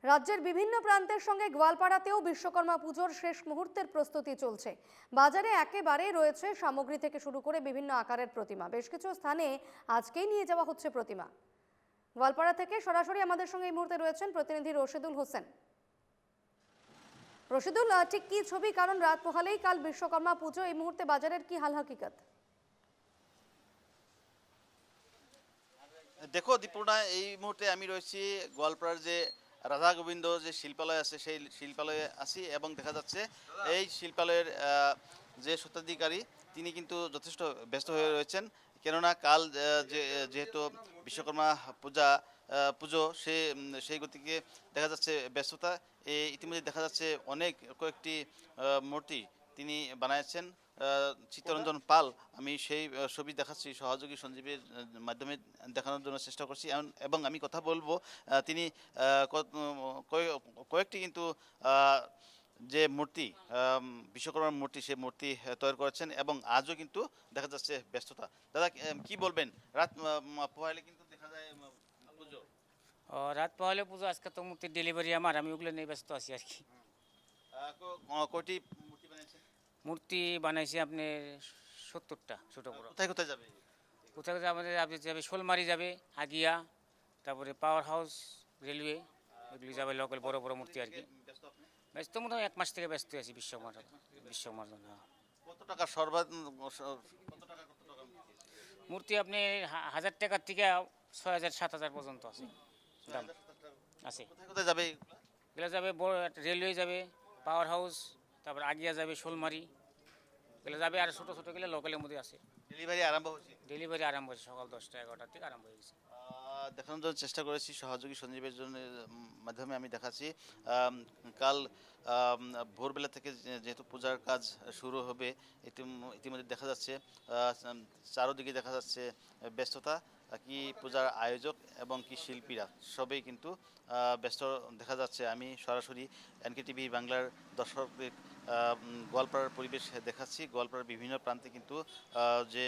রাজ্যের বিভিন্ন প্রান্তের সঙ্গে গোয়ালপাড়াতেও বিশ্বকর্মা পুজোর শেষ মুহূর্তের প্রস্তুতি চলছে। বাজারে একেবারে রয়েছে সামগ্রী থেকে শুরু করে বিভিন্ন আকারের প্রতিমা। বেশ কিছু স্থানে আজকেই নিয়ে যাওয়া হচ্ছে প্রতিমা। গোয়ালপাড়া থেকে সরাসরি আমাদের সঙ্গে এই মুহূর্তে রয়েছেন প্রতিনিধি রশিদুল হোসেন। রশিদুল, ঠিক কি ছবি? কারণ রাত পোহালেই কাল বিশ্বকর্মা পুজো, এই মুহূর্তে বাজারের কি হাল হাকিকত? দেখো দীপুর্ণা, এই মুহূর্তে আমি রয়েছি গোয়ালপাড়ার যে রাধা গোবিন্দ যে শিল্পালয় আছে সেই শিল্পালয়ে আছি এবং দেখা যাচ্ছে এই শিল্পালয়ের যে স্বত্বাধিকারী তিনি কিন্তু যথেষ্ট ব্যস্ত হয়ে রয়েছেন। কেননা কাল যেহেতু বিশ্বকর্মা পুজো সেই গতিকে দেখা যাচ্ছে ব্যস্ততা। ইতিমধ্যে দেখা যাচ্ছে অনেক কয়েকটি মূর্তি তিনি বানিয়েছেন। চিত্তরঞ্জন পাল, আমি সেই ছবি দেখাচ্ছি সহযোগী সঞ্জীবের মাধ্যমে দেখানোর জন্য চেষ্টা করছি এবং আমি কথা বলবো। তিনি কয়েকটি কিন্তু যে মূর্তি বিশ্বকর্মার মূর্তি সেই মূর্তি তৈরি করেছেন এবং আজও কিন্তু দেখা যাচ্ছে ব্যস্ততা। দাদা, কি বলবেন? রাত পোহাইলে কিন্তু দেখা যায় পুজো। রাত পোহালে পুজো, আজকে তো মূর্তির ডেলিভারি আমার, আমি ওগুলো নিয়ে ব্যস্ত আছি আর কি। কয়টি মূর্তি বানিয়েছেন? মূর্তি বানাইছি আপনি 70টা, ছোটো বড়ো। কোথায় কোথায় যাবে? কোথায় কোথায় আমাদের আপনি যাবে, শোলমারি যাবে, আগিয়া, তারপরে পাওয়ার হাউস, রেলওয়ে, এগুলি যাবে লোকাল বড় বড় মূর্তি আর কি। ব্যস্ত আপনি? ব্যস্ত মোটামুটি 1 মাস থেকে ব্যস্ত আছি বিশ্বকর্মার জন্য। কত টাকা মূর্তি আপনি 1000 টাকার থেকে 6000 7000 পর্যন্ত আছে দাম আছে। কোথায় কোথায় যাবে? এগুলো যাবে বড় রেলওয়ে যাবে, পাওয়ার হাউস, তারপর আগিয়া যাবে, শোলমারি, এগুলো যাবে। আর ছোটো ছোটো গেলে লোকালের মধ্যে আছে। ডেলিভারি আরম্ভ হচ্ছে? ডেলিভারি আরম্ভ হয়েছে সকাল 10টা 11টার থেকে আরম্ভ হয়ে গেছে। দেখানোর জন্য চেষ্টা করেছি সহযোগী সঞ্জীবের জন্য মাধ্যমে আমি দেখাচ্ছি। কাল ভোরবেলা থেকে যেহেতু পূজার কাজ শুরু হবে, ইতিমধ্যে দেখা যাচ্ছে চারোদিকে দেখা যাচ্ছে ব্যস্ততা। কি পূজার আয়োজক এবং কি শিল্পীরা সবই কিন্তু ব্যস্ত দেখা যাচ্ছে। আমি সরাসরি এনকেটিভি বাংলার দর্শকদের গোয়ালপাড়ার পরিবেশ দেখাচ্ছি। গোয়ালপাড়ার বিভিন্ন প্রান্তে কিন্তু যে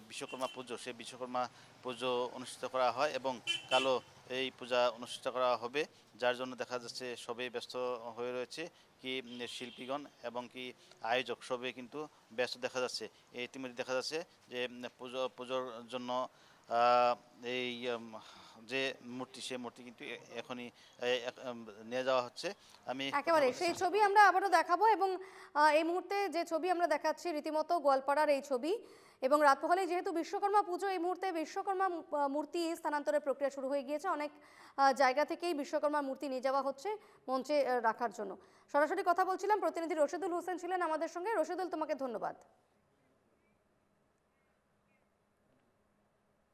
বিশ্বকর্মা পুজো, সেই বিশ্বকর্মা পুজো অনুষ্ঠিত করা হয় এবং কালও এই পূজা অনুষ্ঠিত করা হবে, যার জন্য দেখা যাচ্ছে সবাই ব্যস্ত হয়ে রয়েছে। কি শিল্পীগণ এবং কি আয়োজক সবাই কিন্তু ব্যস্ত দেখা যাচ্ছে। ইতিমধ্যে দেখা যাচ্ছে যে পুজোর জন্য এই যে মূর্তি, সেই মূর্তি কিন্তু এখনই নিয়ে যাওয়া হচ্ছে। আমি একেবারে সেই ছবি আমরা আবারও দেখাবো এবং এই মুহূর্তে যে ছবি আমরা দেখাচ্ছি রীতিমতো গোয়ালপাড়ার এই ছবি। এবং রাত পোহালে যেহেতু বিশ্বকর্মা পুজো, এই মুহূর্তে বিশ্বকর্মা মূর্তি স্থানান্তরের প্রক্রিয়া শুরু হয়ে গিয়েছে। অনেক জায়গা থেকেই বিশ্বকর্মা মূর্তি নিয়ে যাওয়া হচ্ছে মঞ্চে রাখার জন্য। সরাসরি কথা বলছিলাম, প্রতিনিধি রশিদুল হোসেন ছিলেন আমাদের সঙ্গে। রশিদুল, তোমাকে ধন্যবাদ।